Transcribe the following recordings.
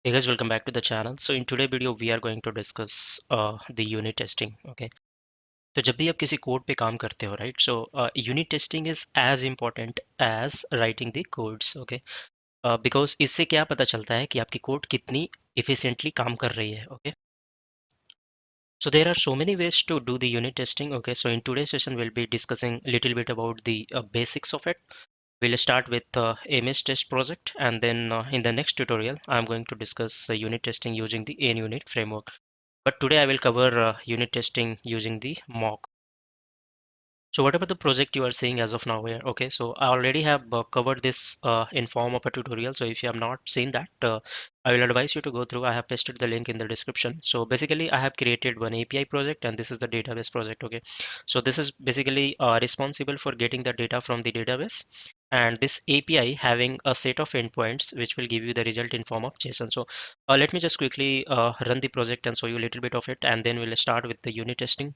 Hey guys, welcome back to the channel. So in today video we are going to discuss the unit testing. Okay. तो जब भी आप किसी code पे काम करते हो, right? So unit testing is as important as writing the codes. Okay. Because इससे क्या पता चलता है कि आपकी कोड कितनी efficiently काम कर रही है. Okay. So there are so many ways to do the unit testing. Okay. So in today's session we'll be discussing a little bit about the basics of it. We'll start with MS test project, and then in the next tutorial I'm going to discuss unit testing using the NUnit framework. But today I will cover unit testing using the mock. So whatever the project you are seeing as of now here, okay, so I already have covered this in form of a tutorial. So if you have not seen that, I will advise you to go through. I have pasted the link in the description. So basically I have created one API project and this is the database project, okay. So this is basically responsible for getting the data from the database, and this API having a set of endpoints which will give you the result in form of JSON. So let me just quickly run the project and show you a little bit of it, and then we'll start with the unit testing.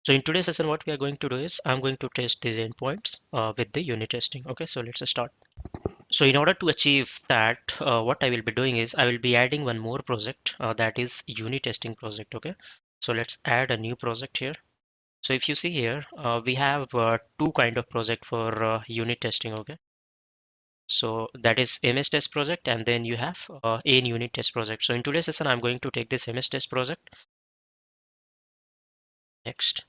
So in today's session, what we are going to do is I'm going to test these endpoints with the unit testing. Okay, so let's start. So in order to achieve that, what I will be doing is I will be adding one more project that is unit testing project. Okay, so let's add a new project here. So if you see here, we have two kind of project for unit testing. Okay, so that is MS test project, and then you have a unit test project. So in today's session, I'm going to take this MS test project. Next.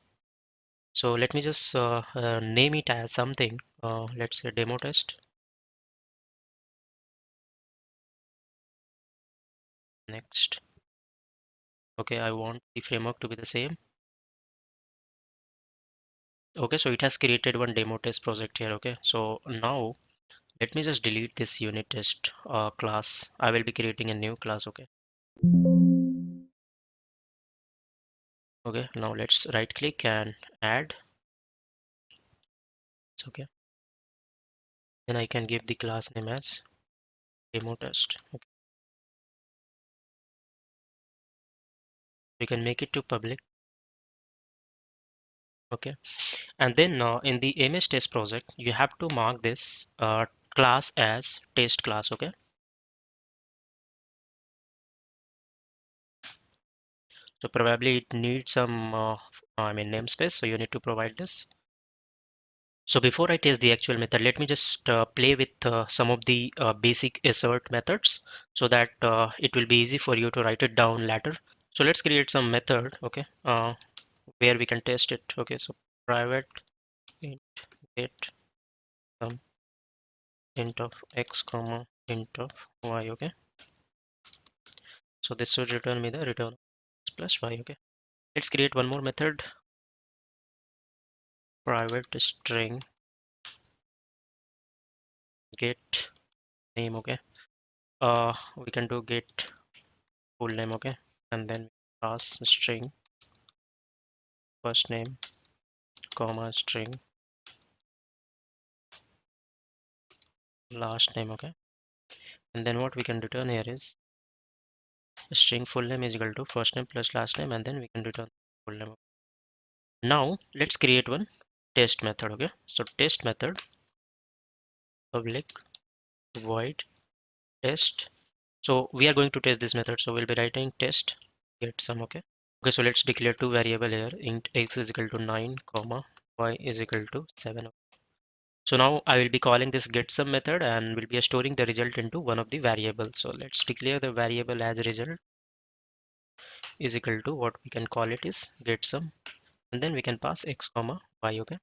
So let me just name it as something. Let's say demo test. Next. Okay, I want the framework to be the same. Okay, so it has created one demo test project here. Okay, so now let me just delete this unit test class. I will be creating a new class. Okay. Okay, now let's right click and add. It's okay. Then I can give the class name as demo test. Okay. We can make it to public. Okay, and then in the MS test project, you have to mark this class as test class. Okay. So probably it needs some, namespace. So you need to provide this. So before I test the actual method, let me just play with some of the basic assert methods so that it will be easy for you to write it down later. So let's create some method, okay, where we can test it. Okay, so private int get some int of x comma int of y. Okay, so this should return me the return x plus y. Okay, let's create one more method, private string get name. Okay, we can do get full name. Okay, and then pass string first name comma string last name. Okay, and then what we can return here is string full name is equal to first name plus last name, and then we can return full name. Now let's create one test method. Okay, so test method public void test. So we are going to test this method, so we'll be writing test get some. Okay, so let's declare two variable here, int x is equal to 9 comma y is equal to 7. So now I will be calling this getSum method and will be storing the result into one of the variables. So let's declare the variable as result is equal to what we can call it is getSum, and then we can pass x comma y. Okay,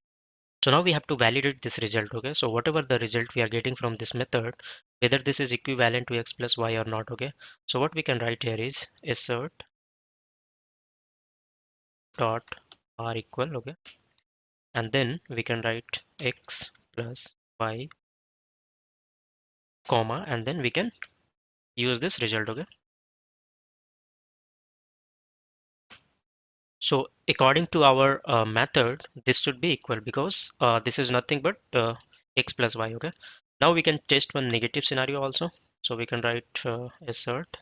so now we have to validate this result. Okay, so whatever the result we are getting from this method, whether this is equivalent to x plus y or not. Okay, so what we can write here is assert dot r equal. Okay, and then we can write x plus y comma, and then we can use this result. Okay, so according to our method, this should be equal because this is nothing but x plus y. Okay, now we can test one negative scenario also. So we can write assert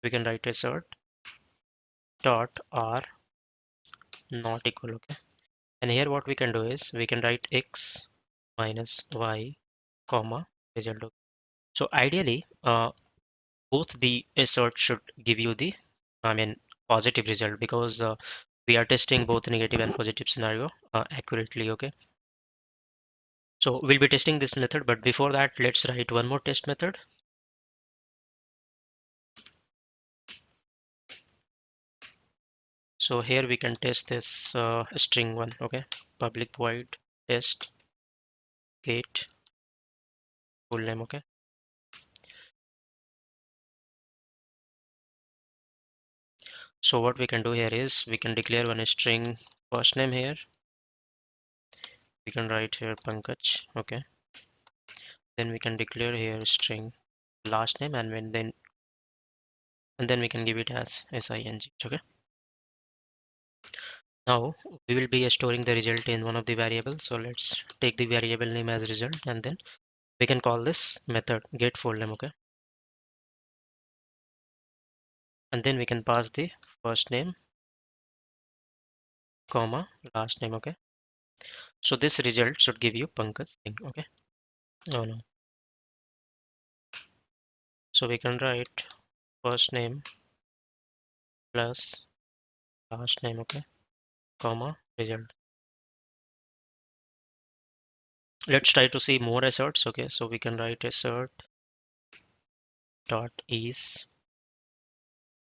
we can write assert dot r not equal, okay. And here what we can do is we can write x minus y comma result, okay. So ideally both the assert should give you the positive result, because we are testing both negative and positive scenario accurately, okay. So we'll be testing this method, but before that let's write one more test method. So here we can test this string one, okay. Public void test get full name, okay. So what we can do here is we can declare one string first name here. We can write here Pankaj, okay. Then we can declare here string last name, and then we can give it as SING, okay. Now we will be storing the result in one of the variables. So let's take the variable name as result, and then we can call this method get full name, okay. And then we can pass the first name comma last name, okay. So this result should give you Pankaj Singh, okay. Oh no. So we can write first name plus last name, okay, comma result. Let's try to see more asserts, okay. So we can write assert dot is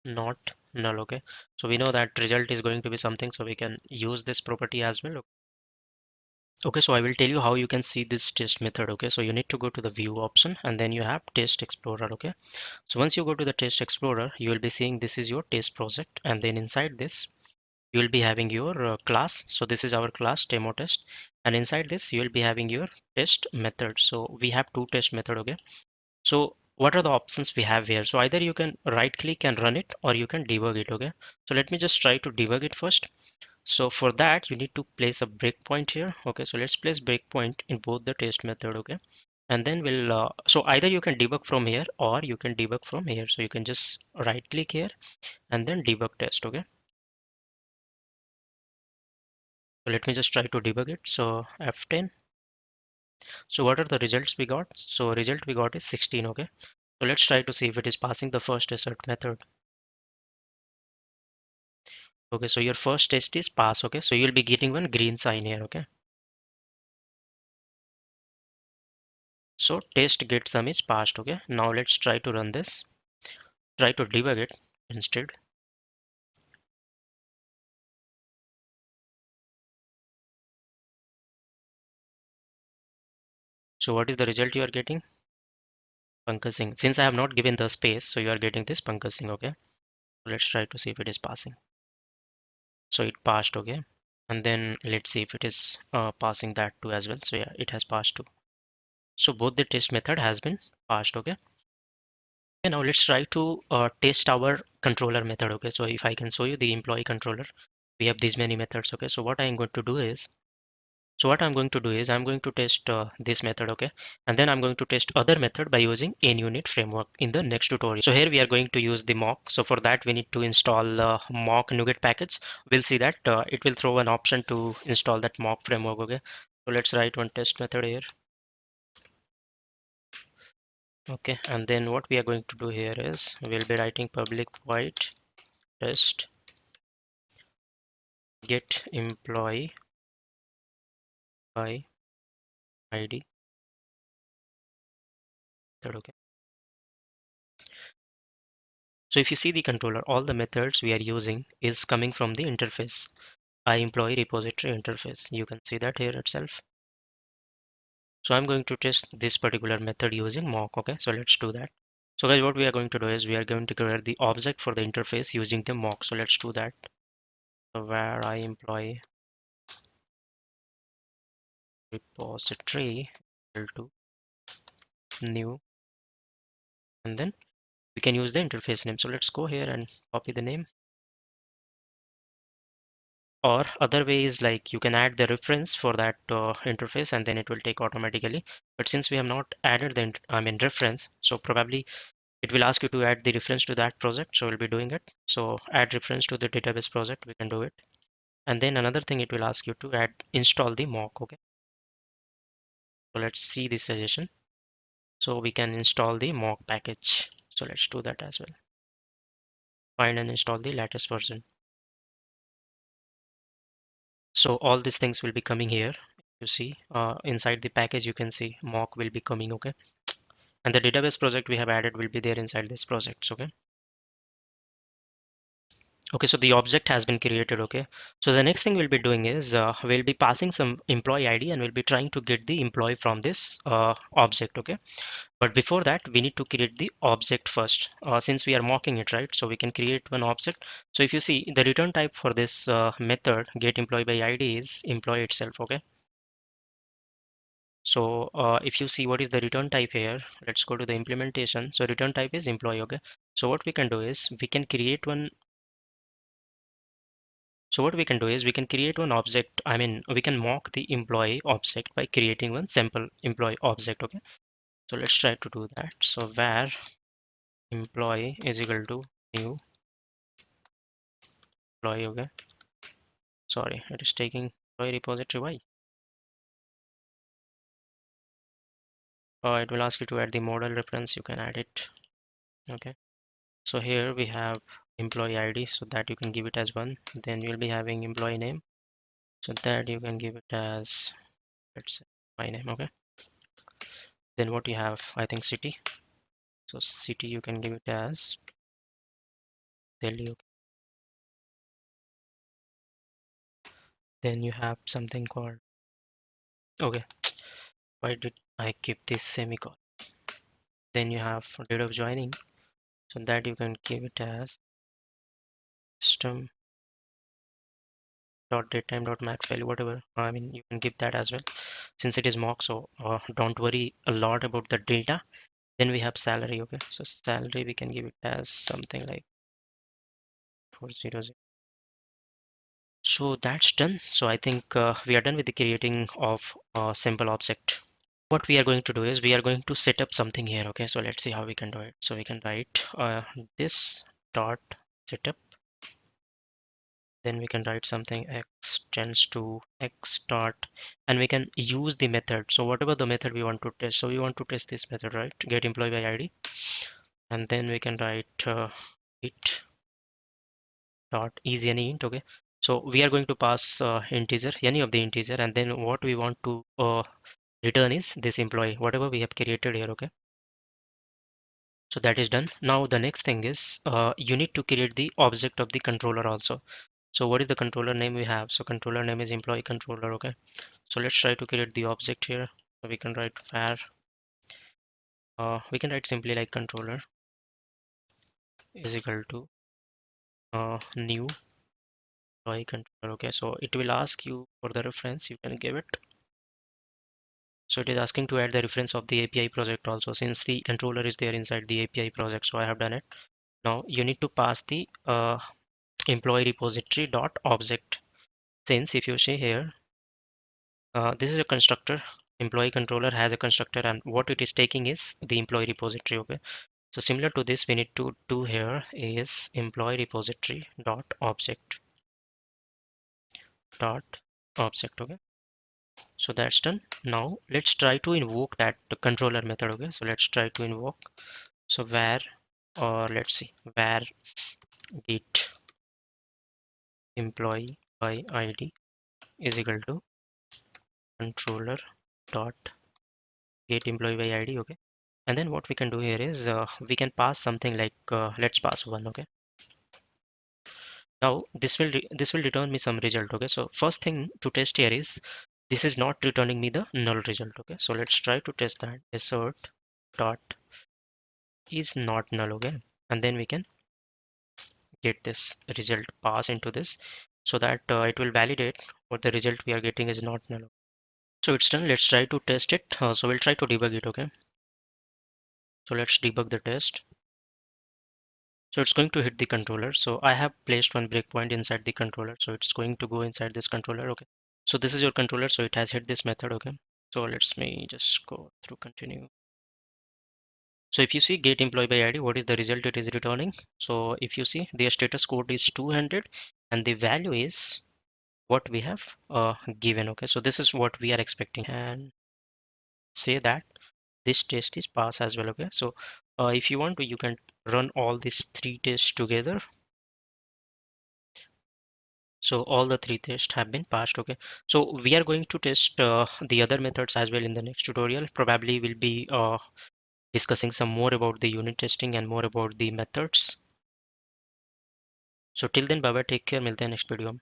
not null, okay. So we know that result is going to be something, so we can use this property as well. Okay, so I will tell you how you can see this test method, okay. So you need to go to the view option, and then you have test explorer, okay. So once you go to the test explorer, you will be seeing this is your test project, and then inside this you will be having your class. So this is our class demo test, and inside this you will be having your test method. So we have two test method, okay. So what are the options we have here? So either you can right click and run it, or you can debug it, okay. So let me just try to debug it first. So for that you need to place a breakpoint here, okay. So let's place breakpoint in both the test method, okay. And then we'll so either you can debug from here or you can debug from here. So you can just right click here and then debug test, okay. So let me just try to debug it. So F10. So what are the results we got? So result we got is 16, okay. So let's try to see if it is passing the first assert method. Okay, so your first test is pass, okay. So you'll be getting one green sign here, okay. So test get sum is passed, okay. Now let's try to run this. Try to debug it instead. So what is the result you are getting? Pankaj Singh. Since I have not given the space, so you are getting this Pankaj Singh, okay. Let's try to see if it is passing. So it passed, okay. And then let's see if it is passing that too as well. So yeah, it has passed too. So both the test method has been passed, okay. Okay, now let's try to test our controller method, okay. So if I can show you the employee controller, we have these many methods, okay. So what I'm going to do is I'm going to test this method, okay, and then I'm going to test other method by using NUnit framework in the next tutorial. So here we are going to use the mock. So for that we need to install mock NuGet package. We'll see that it will throw an option to install that mock framework, okay. So let's write one test method here, okay, and then what we are going to do here is we'll be writing public void test get employee by ID method, okay. So if you see the controller, all the methods we are using is coming from the interface employee repository interface. You can see that here itself. So I'm going to test this particular method using mock, okay. So let's do that. So guys, what we are going to do is we are going to create the object for the interface using the mock. So let's do that. So where employee repository equal to new, and then we can use the interface name. So let's go here and copy the name. Or other way is like you can add the reference for that interface, and then it will take automatically. But since we have not added the reference, so probably It will ask you to add the reference to that project, so we'll be doing it. So add reference to the database project, we can do it. And then another thing, it will ask you to install the mock. Okay, so let's see the suggestion. So we can install the mock package. So let's do that as well. Find and install the latest version. So all these things will be coming here. You see, inside the package, you can see mock will be coming. Okay, and the database project we have added will be there inside this project. Okay. Okay, so the object has been created. Okay, so the next thing we'll be doing is we'll be passing some employee ID and we'll be trying to get the employee from this object. Okay, but before that, we need to create the object first, since we are mocking it, right? So we can create one object. So if you see, the return type for this method get employee by ID is employee itself. Okay, so if you see what is the return type here, let's go to the implementation. So return type is employee. Okay, so what we can do is we can create one. So what we can do is we can create one object. I mean, we can mock the employee object by creating one sample employee object. Okay, so let's try to do that. So var employee is equal to new employee. Okay, sorry, it is taking employee repository. Why? It will ask you to add the model reference. You can add it. Okay, so here we have employee ID, so that you can give it as one. Then you'll be having employee name, so that you can give it as, let's say, my name. Okay, then what you have, I think city. So city you can give it as Delhi. Okay. Then you have something called, okay, why did I keep this semicolon? Then you have date of joining, so that you can give it as system dot datetime dot max value, whatever. I mean, you can give that as well, since it is mock. So don't worry a lot about the data. Then we have salary. Okay, so salary we can give it as something like 400. So that's done. So I think we are done with the creating of a simple object. What we are going to do is we are going to set up something here. Okay, so let's see how we can do it. So we can write this dot setup. Then we can write something x tends to x dot, and we can use the method. So whatever the method we want to test, so we want to test this method, right? Get employee by ID, and then we can write it dot is any int. Okay, so we are going to pass integer, any of the integer, and then what we want to return is this employee, whatever we have created here. Okay, so that is done. Now the next thing is you need to create the object of the controller also. So what is the controller name we have? So controller name is employee controller. Okay, so let's try to create the object here. So we can write var, we can write simply like controller is equal to new employee controller. Okay, so it will ask you for the reference, you can give it. So it is asking to add the reference of the API project also, since the controller is there inside the API project. So I have done it. Now you need to pass the employee repository dot object. Since if you see here, this is a constructor, employee controller has a constructor, and what it is taking is the employee repository. Okay, so similar to this, we need to do here is employee repository dot object dot object. Okay, so that's done. Now let's try to invoke that controller method. Okay, so let's try to invoke. So var, or let's see, var get employee by ID is equal to controller dot get employee by ID. Okay, and then what we can do here is we can pass something like let's pass one. Okay, now this will return me some result. Okay, so first thing to test here is this is not returning me the null result. Okay, so let's try to test that. Assert dot is not null. Okay, and then we can get this result pass into this, so that it will validate what the result we are getting is not null. So it's done. Let's try to test it. So we'll try to debug it. Okay, so let's debug the test. So it's going to hit the controller. So I have placed one breakpoint inside the controller. So it's going to go inside this controller. Okay, so this is your controller. So it has hit this method. Okay, so let's me just go through continue. So if you see get employee by ID, what is the result it is returning? So if you see their status code is 200 and the value is what we have given. Okay, so this is what we are expecting and say that this test is pass as well. Okay, so if you want to, you can run all these three tests together. So all the three tests have been passed. Okay, so we are going to test the other methods as well in the next tutorial. Probably we'll be discussing some more about the unit testing and more about the methods. So till then, bye bye, take care, मिलते हैं next video में.